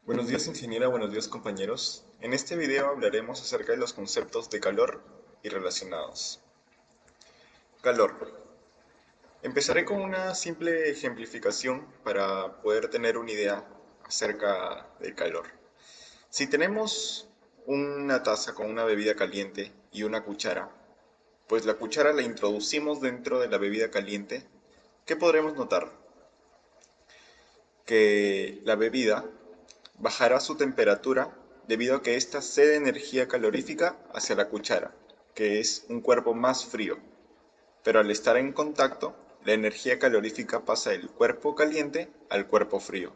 Buenos días ingeniera, buenos días compañeros. En este video hablaremos acerca de los conceptos de calor y relacionados. Calor. Empezaré con una simple ejemplificación para poder tener una idea acerca del calor. Si tenemos una taza con una bebida caliente y una cuchara, pues la cuchara la introducimos dentro de la bebida caliente, ¿qué podremos notar? Que la bebida bajará su temperatura debido a que ésta cede energía calorífica hacia la cuchara, que es un cuerpo más frío. Pero al estar en contacto, la energía calorífica pasa del cuerpo caliente al cuerpo frío.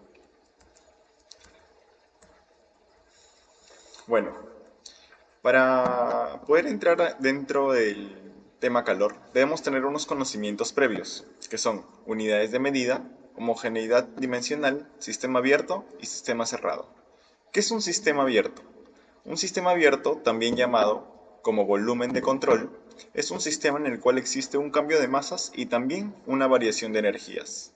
Bueno, para poder entrar dentro del tema calor, debemos tener unos conocimientos previos, que son unidades de medida, homogeneidad dimensional, sistema abierto y sistema cerrado. ¿Qué es un sistema abierto? Un sistema abierto, también llamado como volumen de control, es un sistema en el cual existe un cambio de masas y también una variación de energías.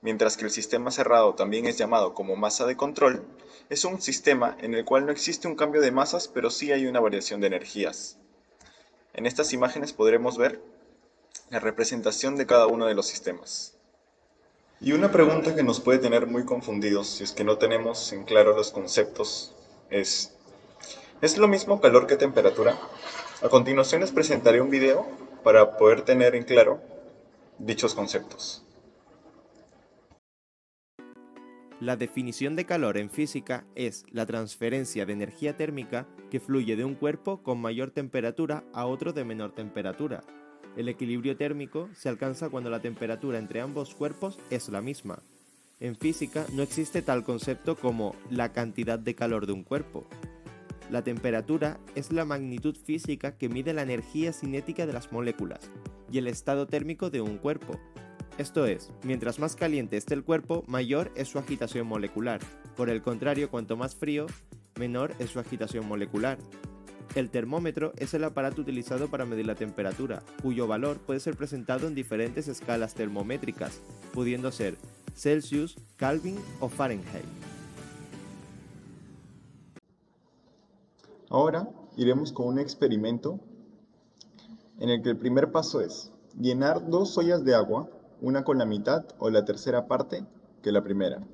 Mientras que el sistema cerrado también es llamado como masa de control, es un sistema en el cual no existe un cambio de masas, pero sí hay una variación de energías. En estas imágenes podremos ver la representación de cada uno de los sistemas. Y una pregunta que nos puede tener muy confundidos si es que no tenemos en claro los conceptos ¿es lo mismo calor que temperatura? A continuación les presentaré un video para poder tener en claro dichos conceptos. La definición de calor en física es la transferencia de energía térmica que fluye de un cuerpo con mayor temperatura a otro de menor temperatura. El equilibrio térmico se alcanza cuando la temperatura entre ambos cuerpos es la misma. En física no existe tal concepto como la cantidad de calor de un cuerpo. La temperatura es la magnitud física que mide la energía cinética de las moléculas y el estado térmico de un cuerpo. Esto es, mientras más caliente esté el cuerpo, mayor es su agitación molecular. Por el contrario, cuanto más frío, menor es su agitación molecular. El termómetro es el aparato utilizado para medir la temperatura, cuyo valor puede ser presentado en diferentes escalas termométricas, pudiendo ser Celsius, Kelvin o Fahrenheit. Ahora iremos con un experimento en el que el primer paso es llenar dos ollas de agua, una con la mitad o la tercera parte que la primera.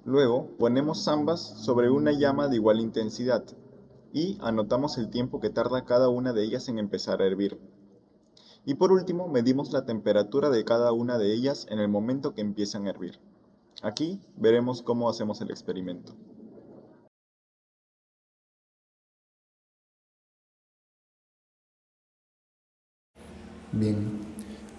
Luego ponemos ambas sobre una llama de igual intensidad y anotamos el tiempo que tarda cada una de ellas en empezar a hervir. Y por último, medimos la temperatura de cada una de ellas en el momento que empiezan a hervir. Aquí veremos cómo hacemos el experimento. Bien,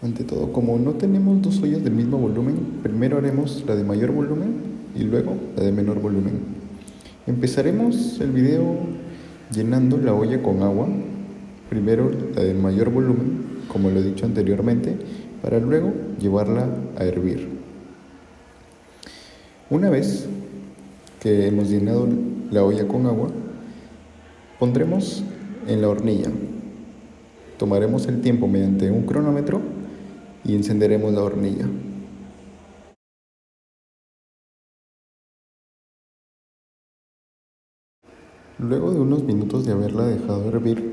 ante todo, como no tenemos dos ollas del mismo volumen, primero haremos la de mayor volumen y luego la de menor volumen. Empezaremos el video llenando la olla con agua, primero la de mayor volumen, como lo he dicho anteriormente, para luego llevarla a hervir. Una vez que hemos llenado la olla con agua, pondremos en la hornilla. Tomaremos el tiempo mediante un cronómetro y encenderemos la hornilla. Luego de unos minutos de haberla dejado hervir,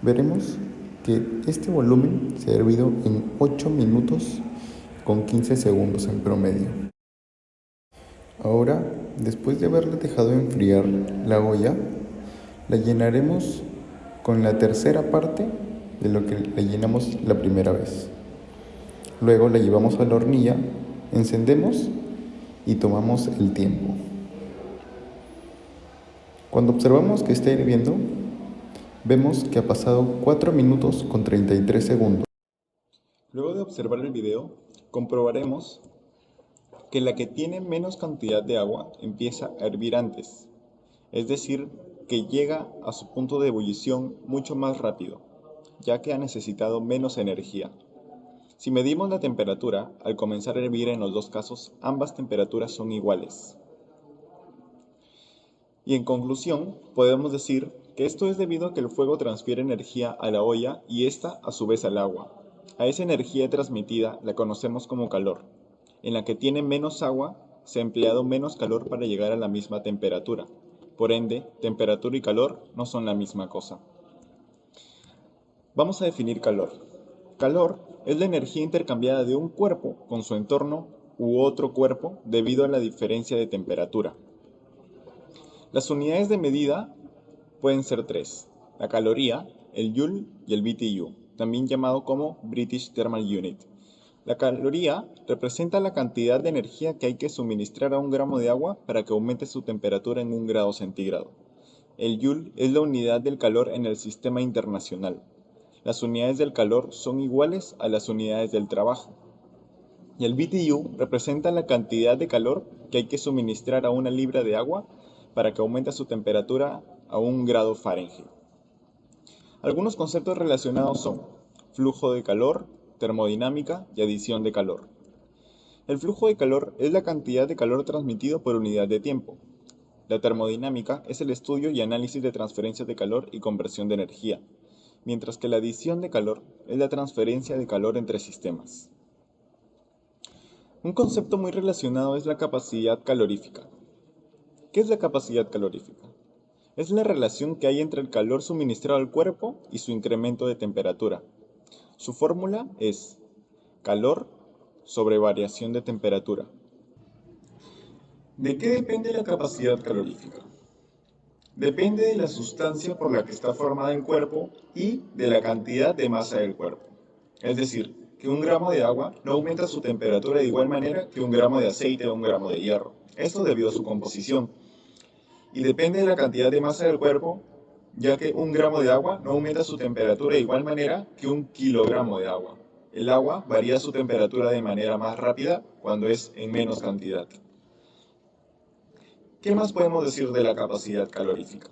veremos que este volumen se ha hervido en 8 minutos con 15 segundos en promedio. Ahora, después de haberla dejado enfriar la olla, la llenaremos con la tercera parte de lo que la llenamos la primera vez. Luego la llevamos a la hornilla, encendemos y tomamos el tiempo. Cuando observamos que está hirviendo, vemos que ha pasado 4 minutos con 33 segundos. Luego de observar el video, comprobaremos que la que tiene menos cantidad de agua empieza a hervir antes, es decir, que llega a su punto de ebullición mucho más rápido, ya que ha necesitado menos energía. Si medimos la temperatura, al comenzar a hervir en los dos casos, ambas temperaturas son iguales. Y en conclusión, podemos decir que esto es debido a que el fuego transfiere energía a la olla y ésta a su vez al agua. A esa energía transmitida la conocemos como calor. En la que tiene menos agua se ha empleado menos calor para llegar a la misma temperatura. Por ende, temperatura y calor no son la misma cosa. Vamos a definir calor. Calor es la energía intercambiada de un cuerpo con su entorno u otro cuerpo debido a la diferencia de temperatura. Las unidades de medida pueden ser tres: la caloría, el joule y el BTU, también llamado como British Thermal Unit. La caloría representa la cantidad de energía que hay que suministrar a un gramo de agua para que aumente su temperatura en 1 grado centígrado. El joule es la unidad del calor en el sistema internacional. Las unidades del calor son iguales a las unidades del trabajo. Y el BTU representa la cantidad de calor que hay que suministrar a una libra de agua para que aumente su temperatura a 1 grado Fahrenheit. Algunos conceptos relacionados son flujo de calor, termodinámica y adición de calor. El flujo de calor es la cantidad de calor transmitido por unidad de tiempo. La termodinámica es el estudio y análisis de transferencias de calor y conversión de energía, mientras que la adición de calor es la transferencia de calor entre sistemas. Un concepto muy relacionado es la capacidad calorífica. ¿Qué es la capacidad calorífica? Es la relación que hay entre el calor suministrado al cuerpo y su incremento de temperatura. Su fórmula es calor sobre variación de temperatura. ¿De qué depende la capacidad calorífica? Depende de la sustancia por la que está formada el cuerpo y de la cantidad de masa del cuerpo. Es decir, que 1 gramo de agua no aumenta su temperatura de igual manera que 1 gramo de aceite o 1 gramo de hierro. Esto debido a su composición. Y depende de la cantidad de masa del cuerpo, ya que 1 gramo de agua no aumenta su temperatura de igual manera que 1 kilogramo de agua. El agua varía su temperatura de manera más rápida cuando es en menos cantidad. ¿Qué más podemos decir de la capacidad calorífica?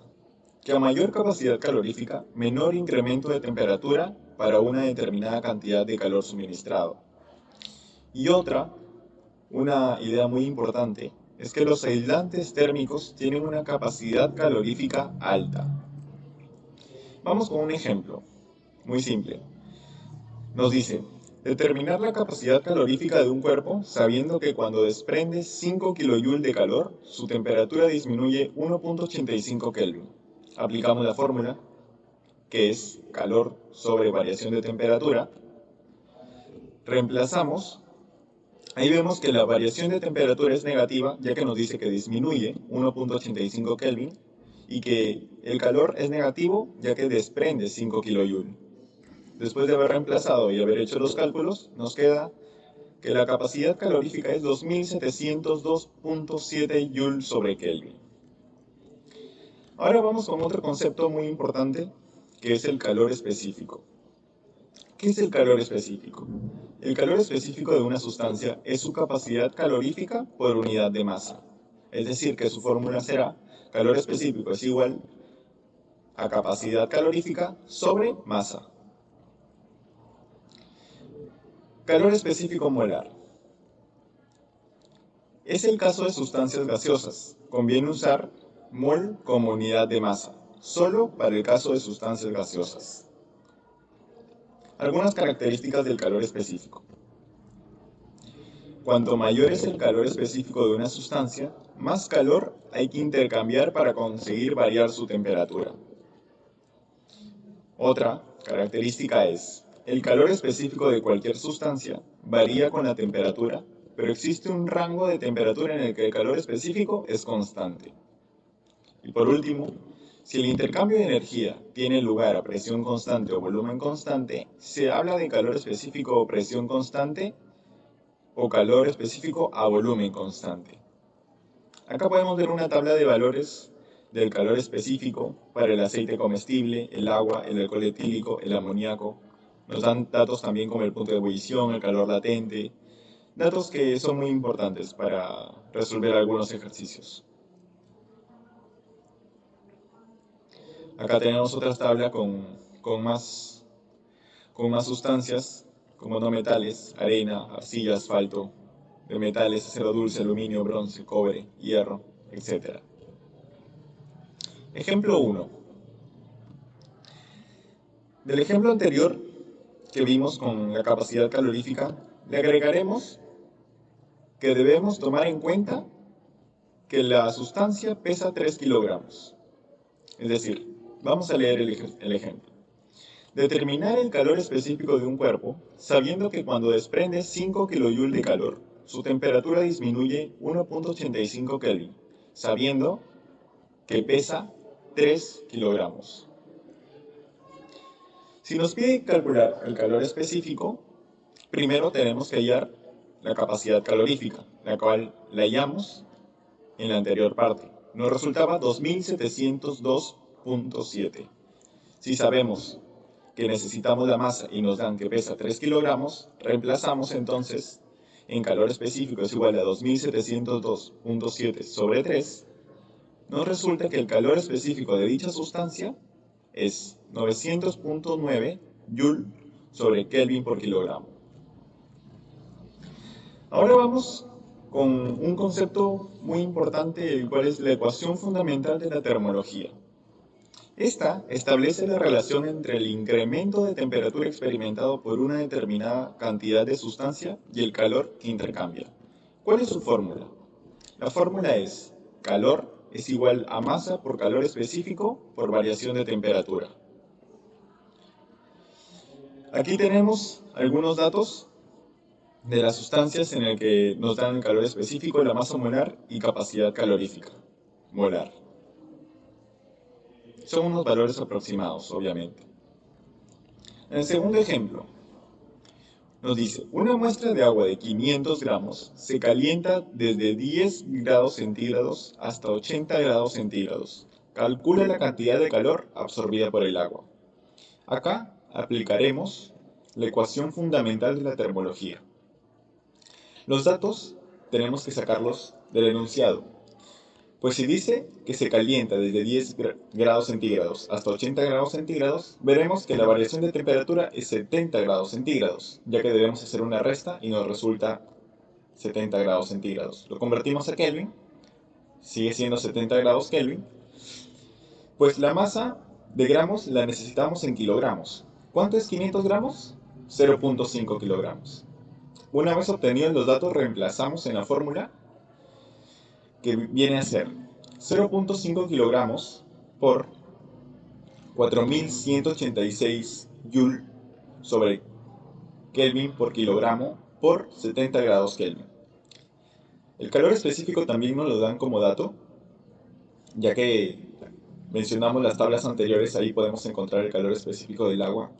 Que a mayor capacidad calorífica, menor incremento de temperatura para una determinada cantidad de calor suministrado. Y una idea muy importante, es que los aislantes térmicos tienen una capacidad calorífica alta. Vamos con un ejemplo, muy simple. Nos dice, determinar la capacidad calorífica de un cuerpo sabiendo que cuando desprende 5 kJ de calor, su temperatura disminuye 1.85 Kelvin. Aplicamos la fórmula, que es calor sobre variación de temperatura. Reemplazamos. Ahí vemos que la variación de temperatura es negativa, ya que nos dice que disminuye 1.85 Kelvin, y que el calor es negativo, ya que desprende 5 kJ. Después de haber reemplazado y haber hecho los cálculos, nos queda que la capacidad calorífica es 2702.7 Joule sobre Kelvin. Ahora vamos con otro concepto muy importante, que es el calor específico. ¿Qué es el calor específico? El calor específico de una sustancia es su capacidad calorífica por unidad de masa. Es decir, que su fórmula será calor específico es igual a capacidad calorífica sobre masa. Calor específico molar. Es el caso de sustancias gaseosas. Conviene usar mol como unidad de masa, solo para el caso de sustancias gaseosas. Algunas características del calor específico. Cuanto mayor es el calor específico de una sustancia, más calor hay que intercambiar para conseguir variar su temperatura. Otra característica es, el calor específico de cualquier sustancia varía con la temperatura, pero existe un rango de temperatura en el que el calor específico es constante. Y por último, si el intercambio de energía tiene lugar a presión constante o volumen constante, se habla de calor específico o presión constante o calor específico a volumen constante. Acá podemos ver una tabla de valores del calor específico para el aceite comestible, el agua, el alcohol etílico, el amoníaco. Nos dan datos también como el punto de ebullición, el calor latente, datos que son muy importantes para resolver algunos ejercicios. Acá tenemos otra tabla con más sustancias, como no metales, arena, arcilla, asfalto, de metales, acero dulce, aluminio, bronce, cobre, hierro, etc. Ejemplo 1. Del ejemplo anterior que vimos con la capacidad calorífica, le agregaremos que debemos tomar en cuenta que la sustancia pesa 3 kilogramos. Es decir, vamos a leer el ejemplo. Determinar el calor específico de un cuerpo, sabiendo que cuando desprende 5 kJ de calor, su temperatura disminuye 1.85 Kelvin, sabiendo que pesa 3 kilogramos. Si nos pide calcular el calor específico, primero tenemos que hallar la capacidad calorífica, la cual la hallamos en la anterior parte. Nos resultaba 2702.7. Si sabemos que necesitamos la masa y nos dan que pesa 3 kilogramos, reemplazamos entonces en calor específico es igual a 2702.7 sobre 3, nos resulta que el calor específico de dicha sustancia es 900.9 Joule sobre Kelvin por kilogramo. Ahora vamos con un concepto muy importante, el cual es la ecuación fundamental de la termología. Esta establece la relación entre el incremento de temperatura experimentado por una determinada cantidad de sustancia y el calor que intercambia. ¿Cuál es su fórmula? La fórmula es calor es igual a masa por calor específico por variación de temperatura. Aquí tenemos algunos datos de las sustancias en el que nos dan el calor específico, la masa molar y capacidad calorífica molar. Son unos valores aproximados, obviamente. En el segundo ejemplo, nos dice, una muestra de agua de 500 gramos se calienta desde 10 grados centígrados hasta 80 grados centígrados. Calcula la cantidad de calor absorbida por el agua. Acá aplicaremos la ecuación fundamental de la termología. Los datos tenemos que sacarlos del enunciado. Pues si dice que se calienta desde 10 grados centígrados hasta 80 grados centígrados, veremos que la variación de temperatura es 70 grados centígrados, ya que debemos hacer una resta y nos resulta 70 grados centígrados. Lo convertimos a Kelvin, sigue siendo 70 grados Kelvin, pues la masa de gramos la necesitamos en kilogramos. ¿Cuánto es 500 gramos? 0.5 kilogramos. Una vez obtenidos los datos, reemplazamos en la fórmula que viene a ser 0.5 kilogramos por 4186 Joule sobre Kelvin por kilogramo por 70 grados Kelvin. El calor específico también nos lo dan como dato, ya que mencionamos las tablas anteriores, ahí podemos encontrar el calor específico del agua.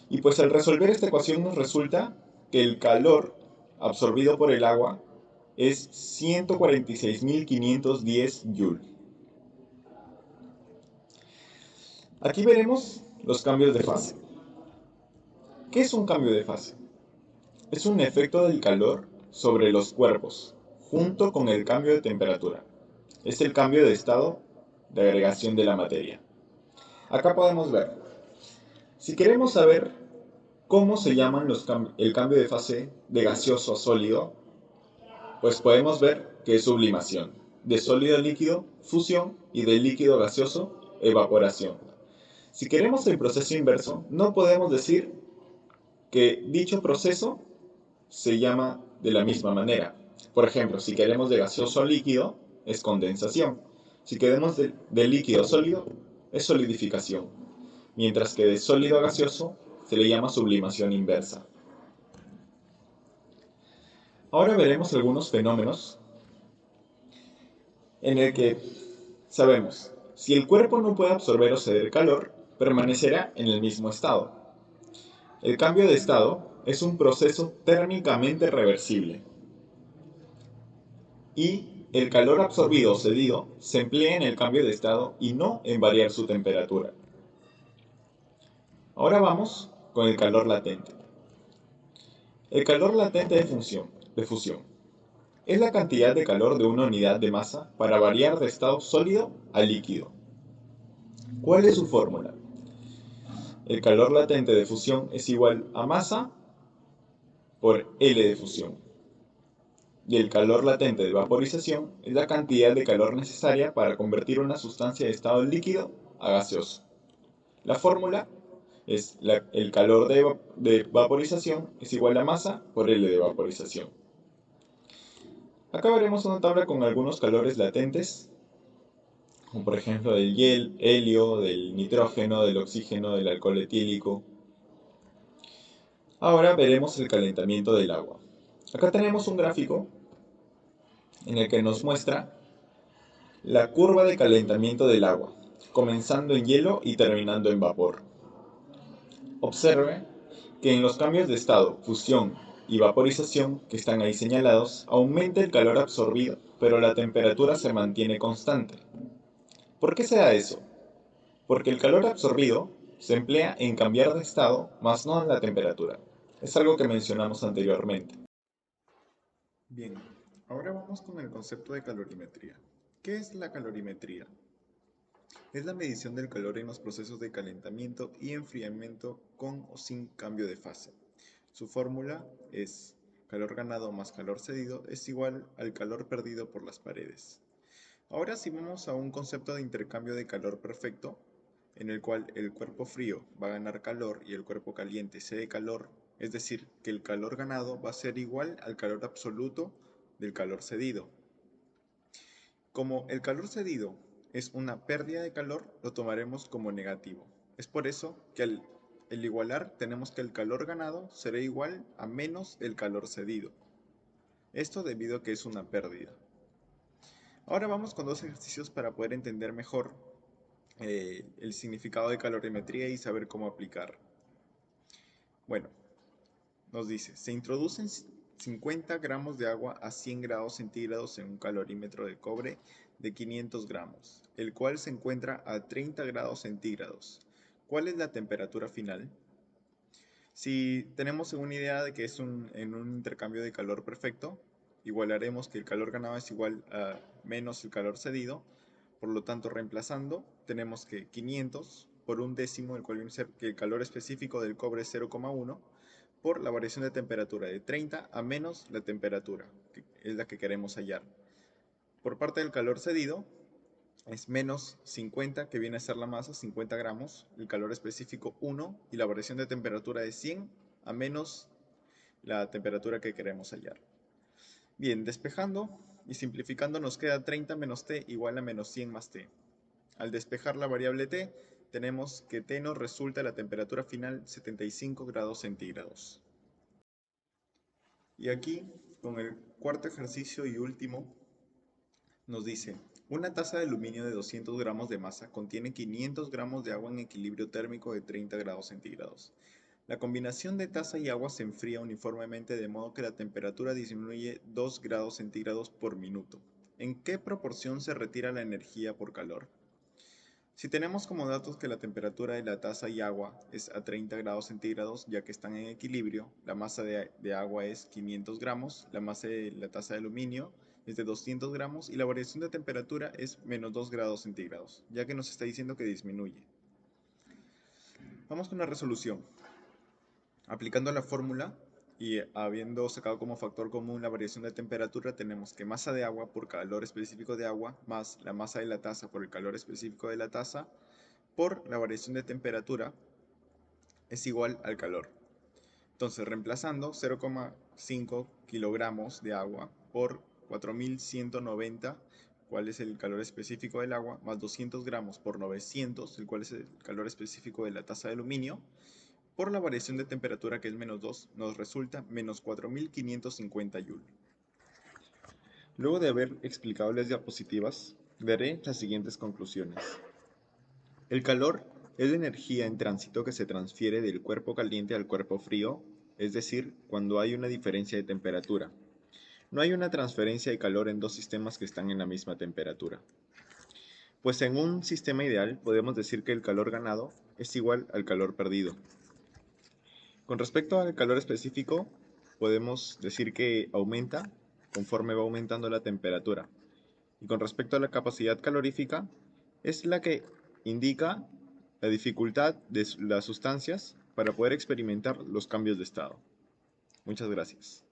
Y pues al resolver esta ecuación nos resulta que el calor absorbido por el agua es 146.510 Joule. Aquí veremos los cambios de fase. ¿Qué es un cambio de fase? Es un efecto del calor sobre los cuerpos, junto con el cambio de temperatura. Es el cambio de estado de agregación de la materia. Acá podemos ver, si queremos saber cómo se llaman el cambio de fase de gaseoso a sólido, pues podemos ver que es sublimación, de sólido a líquido, fusión, y de líquido a gaseoso, evaporación. Si queremos el proceso inverso, no podemos decir que dicho proceso se llama de la misma manera. Por ejemplo, si queremos de gaseoso a líquido, es condensación. Si queremos de líquido a sólido, es solidificación. Mientras que de sólido a gaseoso se le llama sublimación inversa. Ahora veremos algunos fenómenos en el que sabemos, si el cuerpo no puede absorber o ceder calor, permanecerá en el mismo estado. El cambio de estado es un proceso térmicamente reversible. Y el calor absorbido o cedido se emplea en el cambio de estado y no en variar su temperatura. Ahora vamos con el calor latente. El calor latente de fusión es la cantidad de calor de una unidad de masa para variar de estado sólido a líquido. ¿Cuál es su fórmula? El calor latente de fusión es igual a masa por L de fusión. Y el calor latente de vaporización es la cantidad de calor necesaria para convertir una sustancia de estado líquido a gaseoso. La fórmula es el calor de vaporización es igual a masa por L de vaporización. Acá veremos una tabla con algunos calores latentes, como por ejemplo del helio, del nitrógeno, del oxígeno, del alcohol etílico. Ahora veremos el calentamiento del agua. Acá tenemos un gráfico en el que nos muestra la curva de calentamiento del agua, comenzando en hielo y terminando en vapor. Observe que en los cambios de estado, fusión y vaporización que están ahí señalados, aumenta el calor absorbido, pero la temperatura se mantiene constante. ¿Por qué se da eso? Porque el calor absorbido se emplea en cambiar de estado, más no en la temperatura. Es algo que mencionamos anteriormente. Bien, ahora vamos con el concepto de calorimetría. ¿Qué es la calorimetría? Es la medición del calor en los procesos de calentamiento y enfriamiento con o sin cambio de fase. Su fórmula es calor ganado más calor cedido es igual al calor perdido por las paredes. Ahora si vamos a un concepto de intercambio de calor perfecto, en el cual el cuerpo frío va a ganar calor y el cuerpo caliente cede calor, es decir, que el calor ganado va a ser igual al calor absoluto del calor cedido. Como el calor cedido es una pérdida de calor, lo tomaremos como negativo. Es por eso que al igualar tenemos que el calor ganado será igual a menos el calor cedido. Esto debido a que es una pérdida. Ahora vamos con dos ejercicios para poder entender mejor el significado de calorimetría y saber cómo aplicar. Bueno, nos dice, se introducen 50 gramos de agua a 100 grados centígrados en un calorímetro de cobre de 500 gramos, el cual se encuentra a 30 grados centígrados. ¿Cuál es la temperatura final? Si tenemos una idea de que es en un intercambio de calor perfecto, igualaremos que el calor ganado es igual a menos el calor cedido. Por lo tanto, reemplazando, tenemos que 500 por un décimo, el cual viene a ser que el calor específico del cobre es 0,1, por la variación de temperatura de 30 a menos la temperatura, que es la que queremos hallar. Por parte del calor cedido, es menos 50, que viene a ser la masa, 50 gramos, el calor específico 1 y la variación de temperatura de 100 a menos la temperatura que queremos hallar. Bien, despejando y simplificando nos queda 30 menos t igual a menos 100 más t. Al despejar la variable t, tenemos que t nos resulta la temperatura final 75 grados centígrados. Y aquí, con el cuarto ejercicio y último, nos dice, una taza de aluminio de 200 gramos de masa contiene 500 gramos de agua en equilibrio térmico de 30 grados centígrados. La combinación de taza y agua se enfría uniformemente de modo que la temperatura disminuye 2 grados centígrados por minuto. ¿En qué proporción se retira la energía por calor? Si tenemos como datos que la temperatura de la taza y agua es a 30 grados centígrados, ya que están en equilibrio, la masa de agua es 500 gramos, la masa de la taza de aluminio es de 200 gramos y la variación de temperatura es menos 2 grados centígrados, ya que nos está diciendo que disminuye. Vamos con la resolución. Aplicando la fórmula y habiendo sacado como factor común la variación de temperatura, tenemos que masa de agua por calor específico de agua más la masa de la taza por el calor específico de la taza por la variación de temperatura es igual al calor. Entonces, reemplazando 0,5 kilogramos de agua por 4190, cuál es el calor específico del agua, más 200 gramos por 900, el cual es el calor específico de la taza de aluminio, por la variación de temperatura que es menos 2, nos resulta menos 4550 Joule. Luego de haber explicado las diapositivas, veré las siguientes conclusiones. El calor es la energía en tránsito que se transfiere del cuerpo caliente al cuerpo frío, es decir, cuando hay una diferencia de temperatura. No hay una transferencia de calor en dos sistemas que están en la misma temperatura. Pues en un sistema ideal podemos decir que el calor ganado es igual al calor perdido. Con respecto al calor específico, podemos decir que aumenta conforme va aumentando la temperatura. Y con respecto a la capacidad calorífica, es la que indica la dificultad de las sustancias para poder experimentar los cambios de estado. Muchas gracias.